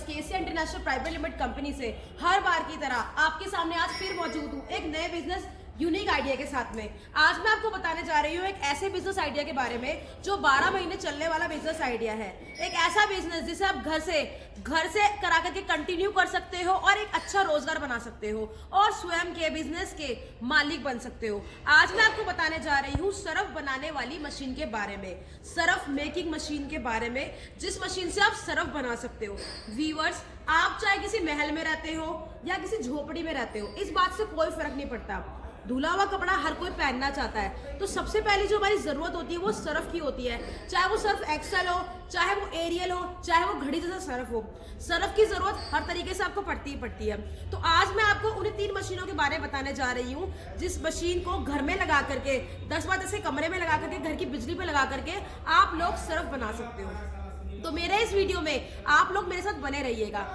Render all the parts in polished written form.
Viewers, KCR international private limited company से हर बार की तरह आपके सामने आज फिर मौजूद हूँ एक नए बिजनेस यूनिक आइडिया के साथ में। आज मैं आपको बताने जा रही हूँ एक ऐसे बिजनेस आइडिया के बारे में जो 12 महीने चलने वाला बिजनेस आइडिया है। एक ऐसा बिजनेस जिसे आप घर से करा करके कंटिन्यू कर सकते हो और एक अच्छा रोजगार बना सकते हो और स्वयं के बिजनेस के मालिक बन सकते हो। आज मैं आपको बताने जा रही हूँ सरफ बनाने वाली मशीन के बारे में, सरफ मेकिंग मशीन के बारे में, जिस मशीन से आप सरफ बना सकते हो। व्यूअर्स, आप चाहे किसी महल में रहते हो या किसी झोपड़ी में रहते हो, इस बात से कोई फर्क नहीं पड़ता। धुला हुआ कपड़ा हर कोई पहनना चाहता है, तो सबसे पहली जो हमारी जरूरत होती है वो सर्फ की होती है। चाहे वो सर्फ एक्सेल हो, चाहे वो एरियल हो, चाहे वो घड़ी जैसा सर्फ हो, सर्फ की जरूरत हर तरीके से आपको पड़ती है। तो आज मैं आपको उन्हीं 3 मशीनों के बारे में बताने जा रही हूँ जिस मशीन को घर में लगा करके 10 बार ऐसे कमरे में लगा करके घर की बिजली पे लगा करके आप लोग सर्फ बना सकते हो। तो मेरे इस वीडियो में आप लोग मेरे साथ बने रहिएगा।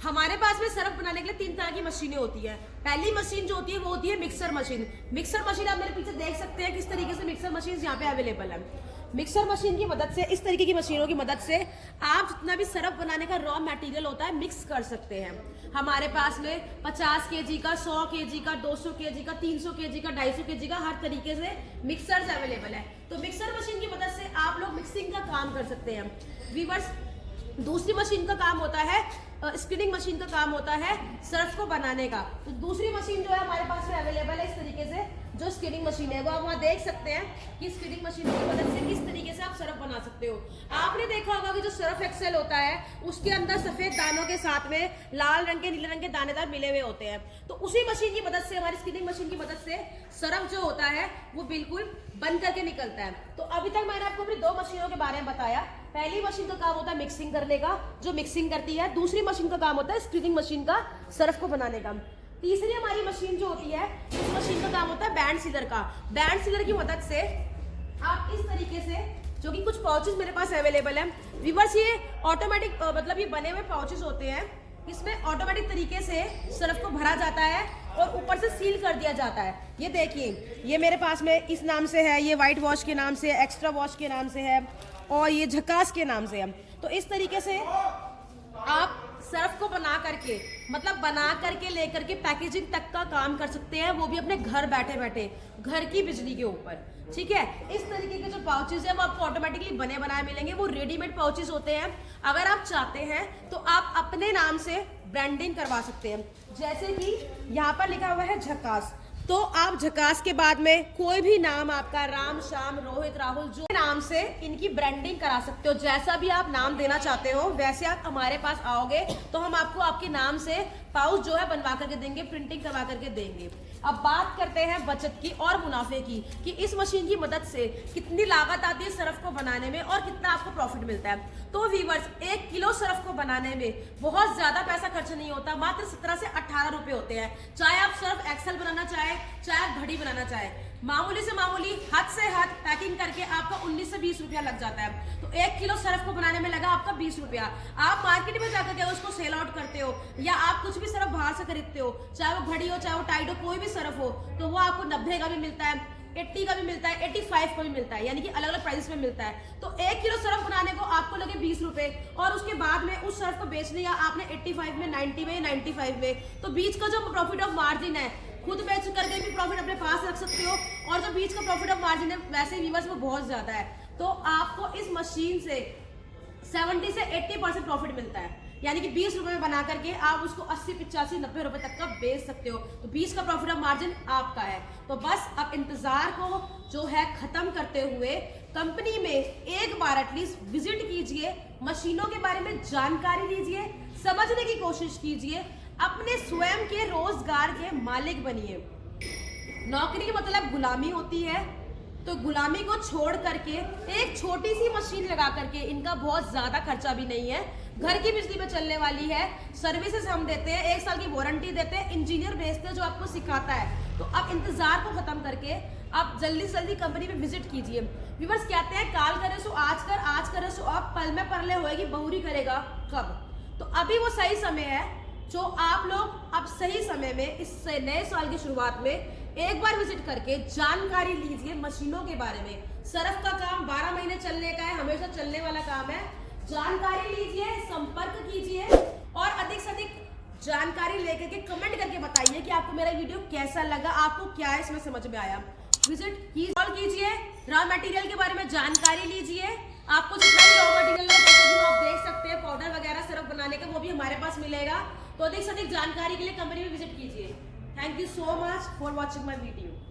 हमारे पास में सरफ बनाने के लिए 3 तरह की मशीनें होती है। पहली मशीन जो होती है वो होती है मिक्सर मशीन। मिक्सर मशीन आप मेरे पीछे देख सकते हैं किस तरीके से मिक्सर मशीन यहाँ पे अवेलेबल है। मिक्सर मशीन की मदद से, इस तरीके की मशीनों की मदद से आप जितना भी सरफ बनाने का रॉ मटेरियल होता है मिक्स कर सकते हैं। हमारे पास में 50 kg का, 100 kg का, 200 kg का, 300 kg का, 250 kg का, हर तरीके से मिक्सर्स अवेलेबल है। तो मिक्सर मशीन की मदद से आप लोग मिक्सिंग का काम कर सकते हैं। व्यूअर्स, दूसरी मशीन का काम होता है स्क्रीनिंग मशीन का काम होता है सर्फ को बनाने का। तो दूसरी मशीन जो है हमारे पास में अवेलेबल है इस तरीके से, जो स्क्रीनिंग मशीन है वो आप वहाँ देख सकते हैं कि स्क्रीनिंग मशीन की मदद से किस तरीके से आप सर्फ बना सकते हो। आपने देखा होगा कि जो सर्फ एक्सेल होता है उसके अंदर सफेद दानों के साथ में लाल रंग के, नीले रंग के दानेदार मिले हुए होते हैं। तो उसी मशीन की मदद से, हमारी स्क्रीनिंग मशीन की मदद से सर्फ जो होता है वो बिल्कुल बन करके निकलता है। तो अभी तक मैंने आपको अपनी 2 मशीनों के बारे में बताया। पहली मशीन का काम होता है मिक्सिंग करने का, जो मिक्सिंग करती है। दूसरी मशीन का काम होता है स्क्रीनिंग मशीन का, सर्फ को बनाने का। तीसरी हमारी मशीन जो होती है, इस मशीन का काम होता है बैंड सीलर का। बैंड सीलर की मदद से आप इस तरीके से, जो कि कुछ पाउचेस मेरे पास अवेलेबल है व्यूअर्स, ये ऑटोमेटिक मतलब ये बने हुए पाउचेस होते हैं। इसमें ऑटोमेटिक तरीके से सर्फ को भरा जाता है और ऊपर से सील कर दिया जाता है। ये देखिए, ये मेरे पास में इस नाम से है, ये व्हाइट वॉश के नाम से, एक्स्ट्रा वॉश के नाम से है और ये झकास के नाम से है। तो इस तरीके से आप सर्फ को बना करके, मतलब बना करके लेकर के पैकेजिंग तक का काम कर सकते हैं, वो भी अपने घर बैठे बैठे, घर की बिजली के ऊपर। ठीक है, इस तरीके के जो पाउचेस है वो आपको ऑटोमेटिकली बने बनाए मिलेंगे। वो रेडीमेड पाउचेस होते हैं। अगर आप चाहते हैं तो आप अपने नाम से ब्रांडिंग करवा सकते हैं। जैसे कि यहाँ पर लिखा हुआ है झकास, तो आप झकास के बाद में कोई भी नाम आपका, राम, श्याम, रोहित, राहुल, जो नाम से इनकी ब्रांडिंग करा सकते हो। जैसा भी आप नाम देना चाहते हो वैसे आप हमारे पास आओगे तो हम आपको आपके नाम से पाउच जो है बनवा करके देंगे, प्रिंटिंग करवा करके देंगे। अब बात करते हैं बचत की और मुनाफे की, कि इस मशीन की मदद से कितनी लागत आती है सर्फ को बनाने में और कितना आपको प्रॉफिट मिलता है। तो व्यूअर्स, 1 किलो सर्फ को बनाने में बहुत ज्यादा पैसा खर्च नहीं होता, मात्र 17 से 18 रुपए होते हैं। चाहे आप सर्फ एक्सेल बनाना चाहे, चाहे आप घड़ी बनाना चाहे, मामूली से मामूली, हद से हद पैकिंग करके आपका 19 से 20 रुपया लग जाता है। तो 1 किलो सर्फ को बनाने में लगा आपका 20 रुपया। आप मार्केट में जाकर के उसको सेल आउट करते हो या आप कुछ भी सर्फ बाहर से खरीदते हो, चाहे वो घड़ी हो, चाहे वो टाइड हो, कोई भी सर्फ हो, तो वो आपको 90 का भी मिलता है, 80 का भी मिलता है, 85 का भी मिलता है, यानी कि अलग अलग प्राइस में मिलता है। तो 1 किलो सर्फ बनाने को आपको लगे 20 रुपए और उसके बाद में उस सर्फ को बेच लिया आपने 85 में, 90 में, 95 में, तो बीच का जो प्रॉफिट ऑफ मार्जिन है, खुद बेच करके भी प्रॉफिट अपने पास रख सकते हो और जो बीच का प्रॉफिट ऑफ मार्जिन है वैसे व्यूअर्स वो बहुत ज्यादा है। तो आपको इस मशीन से 70 से 80% प्रॉफिट मिलता है, यानी कि 20 रुपए में बना करके आप उसको 80, 85, 90 रुपए तक का बेच सकते हो। तो 20 का प्रॉफिट ऑफ मार्जिन आपका है। तो बस अब इंतजार को जो है खत्म करते हुए कंपनी में एक बार एटलीस्ट विजिट कीजिए, मशीनों के बारे में जानकारी लीजिए, समझने की कोशिश कीजिए, अपने स्वयं के रोजगार के मालिक बनिए। नौकरी मतलब गुलामी होती है, तो गुलामी को छोड़ करके एक छोटी सी मशीन लगा करके, इनका बहुत ज्यादा खर्चा भी नहीं है, घर की बिजली पे चलने वाली है, सर्विसेज हम देते हैं, 1 साल की वारंटी देते हैं, इंजीनियर भेजते हैं जो आपको सिखाता है। तो अब इंतजार को खत्म करके आप जल्दी से जल्दी कंपनी में विजिट कीजिए। व्यूअर्स, कहते हैं काल करे सो आज कर, आज करे सो अब, पल में परले होएगी बहुरी करेगा कब। तो अभी वो सही समय है जो आप लोग अब सही समय में इस नए साल की शुरुआत में एक बार विजिट करके जानकारी लीजिए मशीनों के बारे में। सर्फ का काम 12 महीने चलने का है, हमेशा चलने वाला काम है। जानकारी लीजिए, संपर्क कीजिए अधिक से अधिक जानकारी लेकर के कमेंट करके बताइए कि आपको मेरा वीडियो कैसा लगा, आपको क्या इसमें समझ में आया। विजिट कीजिए, रॉ मटेरियल के बारे में जानकारी लीजिए। आपको जितना भी रॉ मटेरियल है जैसे भी आप देख सकते हैं, पाउडर वगैरह सिरप बनाने का वो भी हमारे पास मिलेगा। तो अधिक से अधिक जानकारी के लिए कंपनी में विजिट कीजिए। Thank you so much for watching my video.